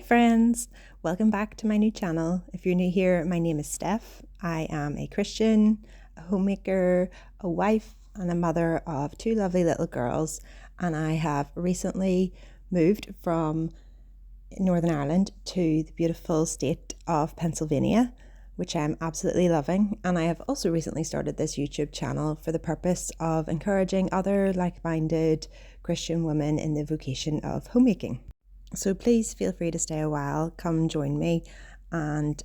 friends, welcome back to my new channel. If you're new here, my name is Steph. I am a Christian, a homemaker, a wife, and a mother of two lovely little girls. And I have recently moved from Northern Ireland to the beautiful state of Pennsylvania, which I'm absolutely loving. And I have also recently started this YouTube channel for the purpose of encouraging other like-minded Christian women in the vocation of homemaking. So please feel free to stay a while, come join me and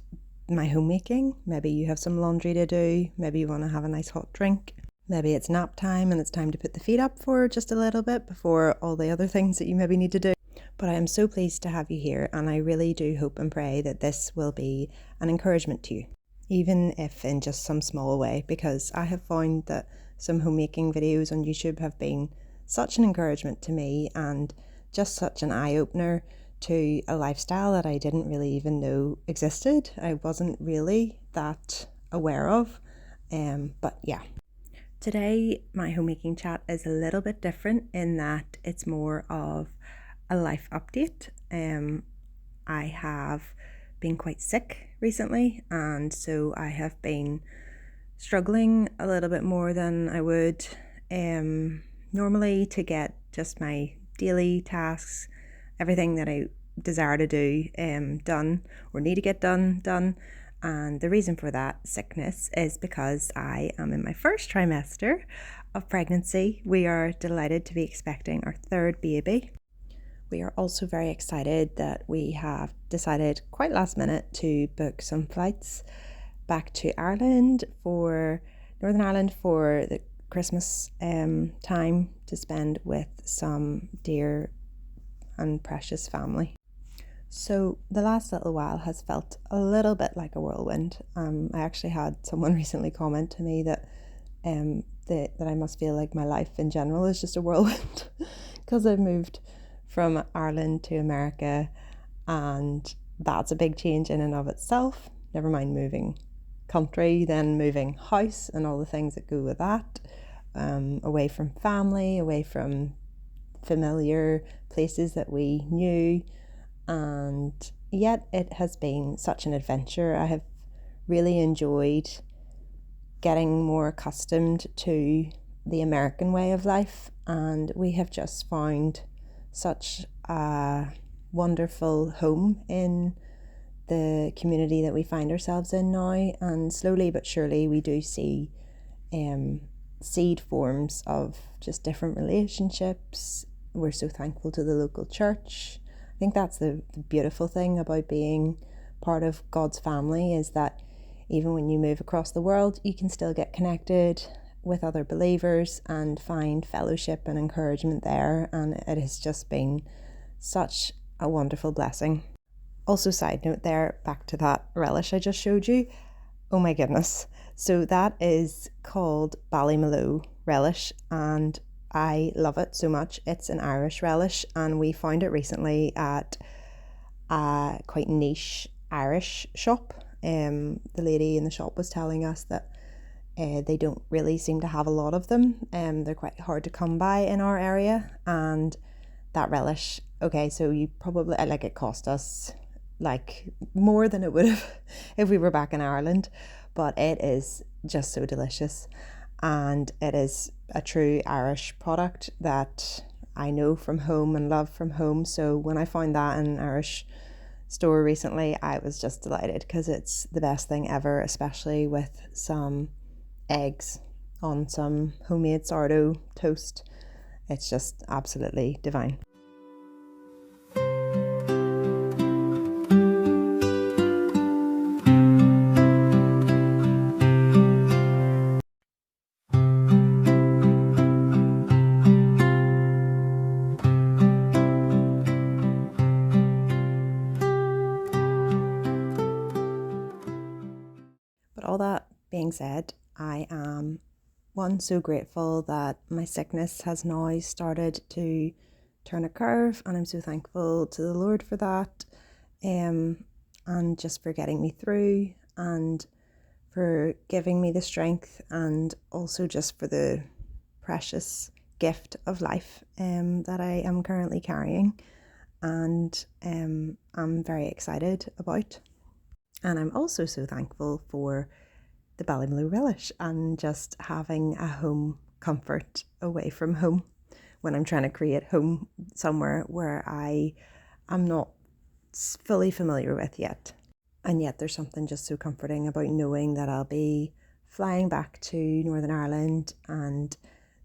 my homemaking. Maybe you have some laundry to do, maybe you want to have a nice hot drink, maybe it's nap time and it's time to put the feet up for just a little bit before all the other things that you maybe need to do. But I am so pleased to have you here, and I really do hope and pray that this will be an encouragement to you, even if in just some small way, because I have found that some homemaking videos on YouTube have been such an encouragement to me and just such an eye-opener to a lifestyle that I didn't really even know existed. I wasn't really that aware of. But yeah. Today, my homemaking chat is a little bit different in that it's more of a life update. I have been quite sick recently, and so I have been struggling a little bit more than I would normally to get just my daily tasks, everything that I desire to do done or need to get done. And the reason for that sickness is because I am in my first trimester of pregnancy. We are delighted to be expecting our third baby. We are also very excited that we have decided quite last minute to book some flights back to Ireland, for Northern Ireland, for the Christmas time to spend with some dear and precious family. So the last little while has felt a little bit like a whirlwind. I actually had someone recently comment to me that I must feel like my life in general is just a whirlwind because I've moved from Ireland to America, and that's a big change in and of itself. Never mind moving country, then moving house and all the things that go with that, away from family, away from familiar places that we knew, and yet it has been such an adventure. I have really enjoyed getting more accustomed to the American way of life, and we have just found such a wonderful home in the community that we find ourselves in now. And slowly but surely we do see seed forms of just different relationships. We're so thankful to the local church. I think that's the beautiful thing about being part of God's family, is that even when you move across the world, you can still get connected with other believers and find fellowship and encouragement there. And it has just been such a wonderful blessing. Also, side note there, back to that relish I just showed you. Oh my goodness. So that is called Ballymaloe relish, and I love it so much. It's an Irish relish, and we found it recently at a quite niche Irish shop. The lady in the shop was telling us that they don't really seem to have a lot of them. They're quite hard to come by in our area. And that relish, okay, so you probably, it cost us like more than it would have if we were back in Ireland, but it is just so delicious. And it is a true Irish product that I know from home and love from home. So when I found that in an Irish store recently, I was just delighted, because it's the best thing ever, especially with some eggs on some homemade sourdough toast. It's just absolutely divine. But all that being said, I am so grateful that my sickness has now started to turn a curve, and I'm so thankful to the Lord for that, and just for getting me through, and for giving me the strength, and also just for the precious gift of life that I am currently carrying. and I'm very excited about. And I'm also so thankful for the Ballymaloe relish and just having a home comfort away from home when I'm trying to create home somewhere where I am not fully familiar with yet. And yet there's something just so comforting about knowing that I'll be flying back to Northern Ireland, and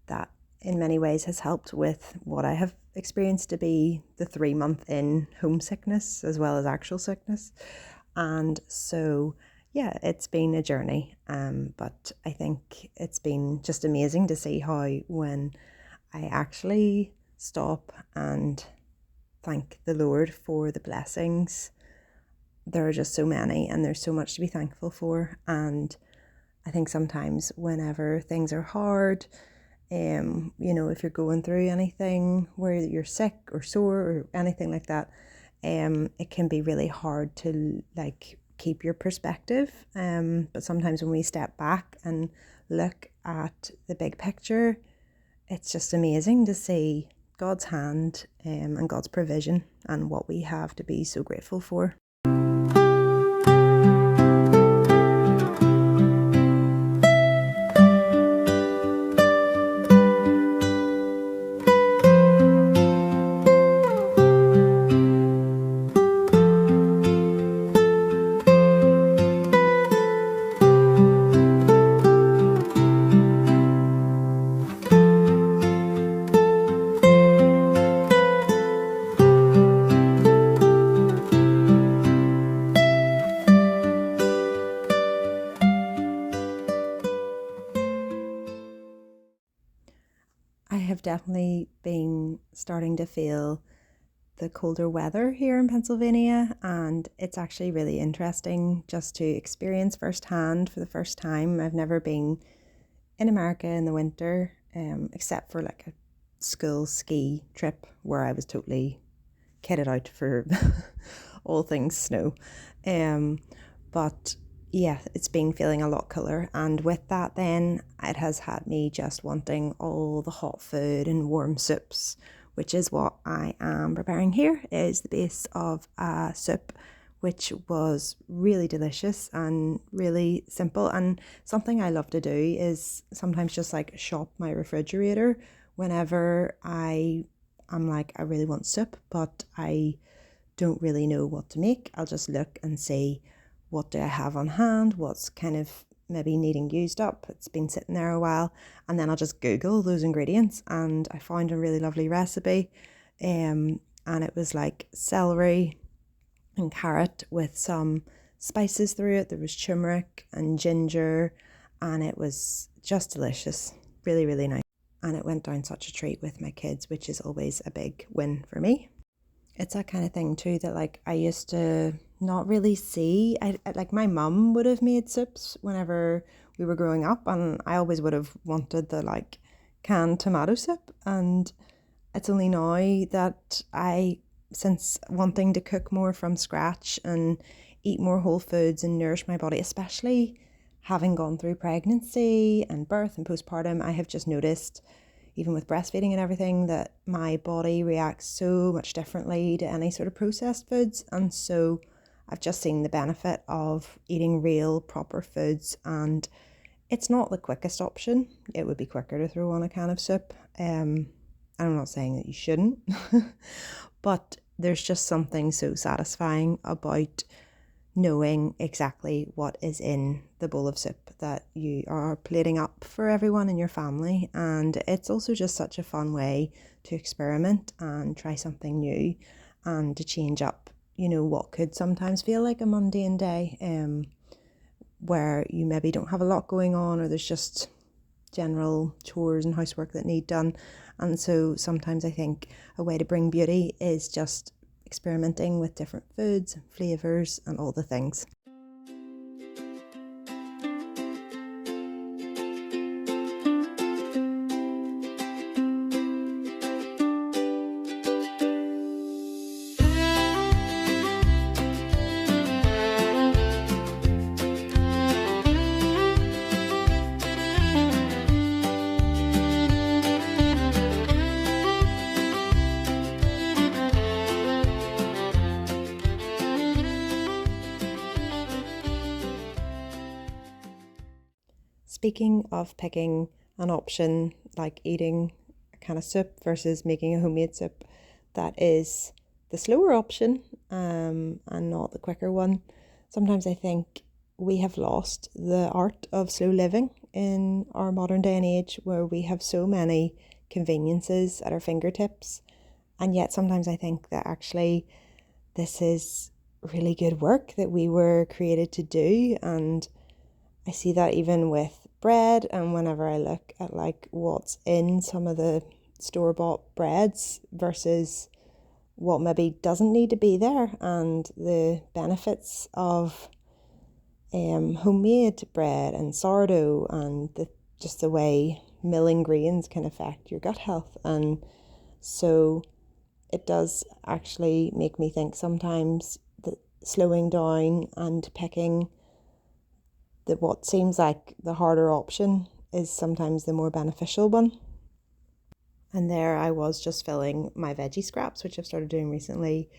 that in many ways has helped with what I have experienced to be the 3 month in homesickness as well as actual sickness. And so, yeah, it's been a journey, but I think it's been just amazing to see how when I actually stop and thank the Lord for the blessings, there are just so many and there's so much to be thankful for. And I think sometimes whenever things are hard, if you're going through anything where you're sick or sore or anything like that, it can be really hard to keep your perspective. But sometimes when we step back and look at the big picture, it's just amazing to see God's hand and God's provision and what we have to be so grateful for. I have definitely been starting to feel the colder weather here in Pennsylvania, and it's actually really interesting just to experience firsthand for the first time. I've never been in America in the winter, except for like a school ski trip where I was totally kitted out for all things snow. But yeah, it's been feeling a lot cooler, and with that then it has had me just wanting all the hot food and warm soups, which is what I am preparing here. It is the base of a soup which was really delicious and really simple. And something I love to do is sometimes just shop my refrigerator whenever I'm I really want soup, but I don't really know what to make. I'll just look and see, what do I have on hand? What's kind of maybe needing used up? It's been sitting there a while. And then I'll just Google those ingredients, and I found a really lovely recipe. And it was celery and carrot with some spices through it. There was turmeric and ginger, and it was just delicious. Really, really nice. And it went down such a treat with my kids, which is always a big win for me. It's that kind of thing too that I used to not really see. I my mum would have made soups whenever we were growing up, and I always would have wanted the canned tomato soup. And it's only now that since wanting to cook more from scratch and eat more whole foods and nourish my body, especially having gone through pregnancy and birth and postpartum, I have just noticed, even with breastfeeding and everything, that my body reacts so much differently to any sort of processed foods. And so I've just seen the benefit of eating real, proper foods. And it's not the quickest option. It would be quicker to throw on a can of soup. I'm not saying that you shouldn't, but there's just something so satisfying about knowing exactly what is in the bowl of soup that you are plating up for everyone in your family. And it's also just such a fun way to experiment and try something new and to change up, what could sometimes feel like a mundane day, where you maybe don't have a lot going on, or there's just general chores and housework that need done. And so sometimes I think a way to bring beauty is just experimenting with different foods, flavors, and all the things. speaking of picking an option like eating a can of soup versus making a homemade soup that is the slower option and not the quicker one, sometimes I think we have lost the art of slow living in our modern day and age, where we have so many conveniences at our fingertips. And yet sometimes I think that actually this is really good work that we were created to do. And I see that even with bread, and whenever I look at like what's in some of the store-bought breads versus what maybe doesn't need to be there, and the benefits of homemade bread and sourdough, and just the way milling grains can affect your gut health. And so it does actually make me think sometimes that slowing down and picking what seems like the harder option is sometimes the more beneficial one. And there I was just filling my veggie scraps, which I've started doing recently,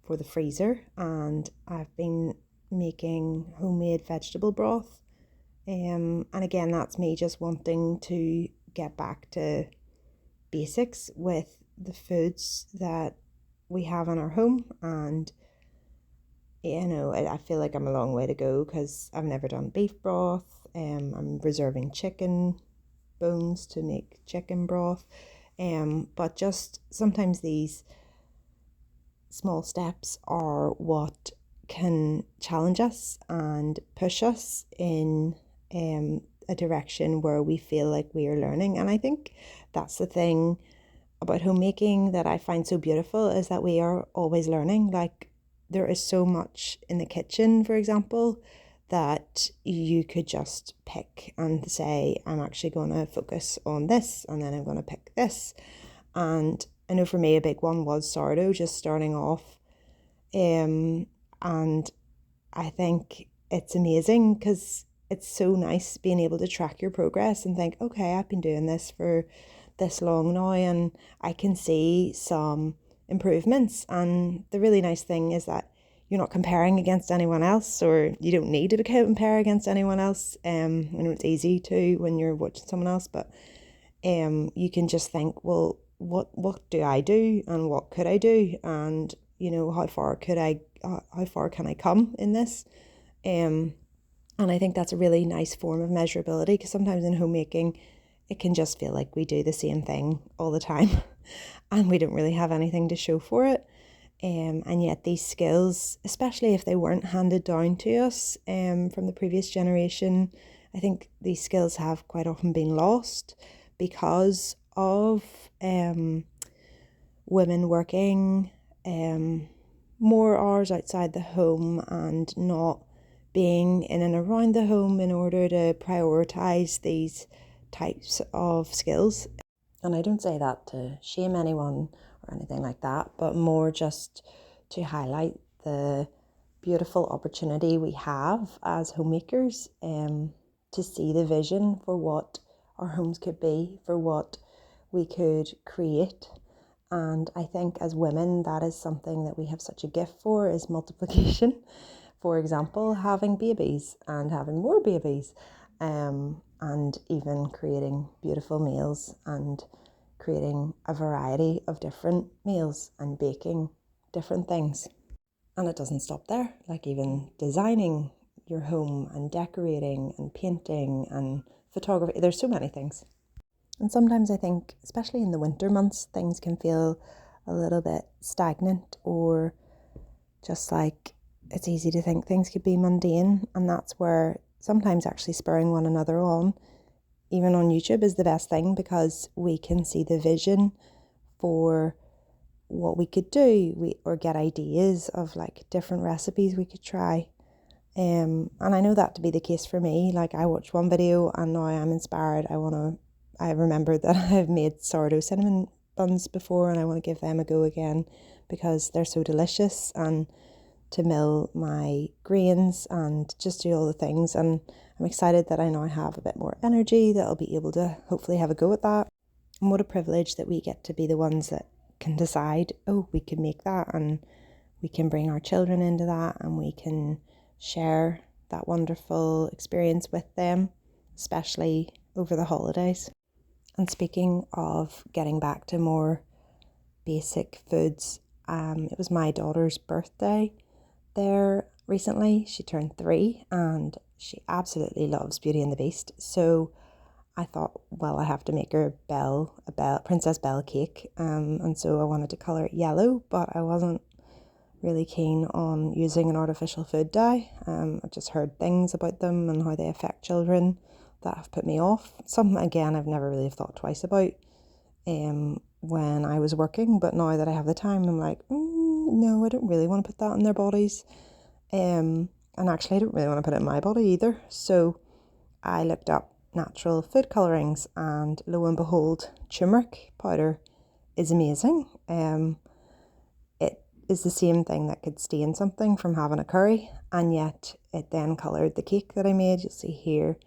for the freezer. And I've been making homemade vegetable broth. And again, that's me just wanting to get back to basics with the foods that we have in our home. And I feel like I'm a long way to go because I've never done beef broth. I'm reserving chicken bones to make chicken broth. But just sometimes these small steps are what can challenge us and push us in a direction where we feel like we are learning. And I think that's the thing about homemaking that I find so beautiful, is that we are always learning. Like, there is so much in the kitchen, for example, that you could just pick and say, I'm actually going to focus on this, and then I'm going to pick this. And I know for me a big one was sourdough, just starting off. And I think it's amazing because it's so nice being able to track your progress and think, okay, I've been doing this for this long now and I can see some improvements. And the really nice thing is that you're not comparing against anyone else, or you don't need to compare against anyone else. I know it's easy to when you're watching someone else, but you can just think, well, what do I do and what could I do, and how far can I come in this. And I think that's a really nice form of measurability, because sometimes in homemaking it can just feel like we do the same thing all the time and we don't really have anything to show for it. And yet these skills, especially if they weren't handed down to us from the previous generation, I think these skills have quite often been lost because of women working more hours outside the home and not being in and around the home in order to prioritise these types of skills. And I don't say that to shame anyone or anything like that, but more just to highlight the beautiful opportunity we have as homemakers to see the vision for what our homes could be, for what we could create. And I think as women, that is something that we have such a gift for, is multiplication. For example, having babies and having more babies, and even creating beautiful meals and creating a variety of different meals and baking different things. And it doesn't stop there, like even designing your home and decorating and painting and photography. There's so many things. And sometimes I think, especially in the winter months, things can feel a little bit stagnant, or just like it's easy to think things could be mundane. And that's where sometimes actually spurring one another on, even on YouTube, is the best thing, because we can see the vision for what we could do, or get ideas of like different recipes we could try. And I know that to be the case for me. Like, I watched one video and now I'm inspired. I remembered that I've made sourdough cinnamon buns before, and I want to give them a go again because they're so delicious, and to mill my grains and just do all the things. And I'm excited that I now have a bit more energy, that I'll be able to hopefully have a go at that. And what a privilege that we get to be the ones that can decide, oh, we can make that, and we can bring our children into that, and we can share that wonderful experience with them. especially over the holidays. And speaking of getting back to more basic foods, it was my daughter's birthday there recently. She turned 3 and she absolutely loves Beauty and the Beast. So I thought, well, I have to make her a Princess Belle cake. And so I wanted to colour it yellow, but I wasn't really keen on using an artificial food dye. I've just heard things about them and how they affect children that have put me off. Something, again, I've never really thought twice about when I was working, but now that I have the time, I'm like, no, I don't really want to put that in their bodies. And actually, I don't really want to put it in my body either. So I looked up natural food colourings, and lo and behold, turmeric powder is amazing. It is the same thing that could stain something from having a curry, and yet it then coloured the cake that I made. You'll see here.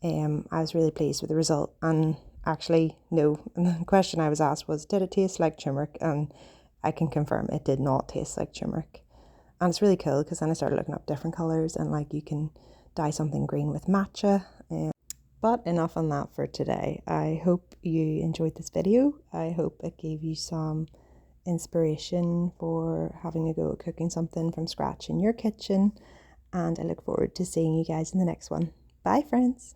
I was really pleased with the result, and actually, no, the question I was asked was, did it taste like turmeric? And I can confirm it did not taste like turmeric. And it's really cool because then I started looking up different colours, and like you can dye something green with matcha. But enough on that for today. I hope you enjoyed this video. I hope it gave you some inspiration for having a go at cooking something from scratch in your kitchen. And I look forward to seeing you guys in the next one. Bye, friends.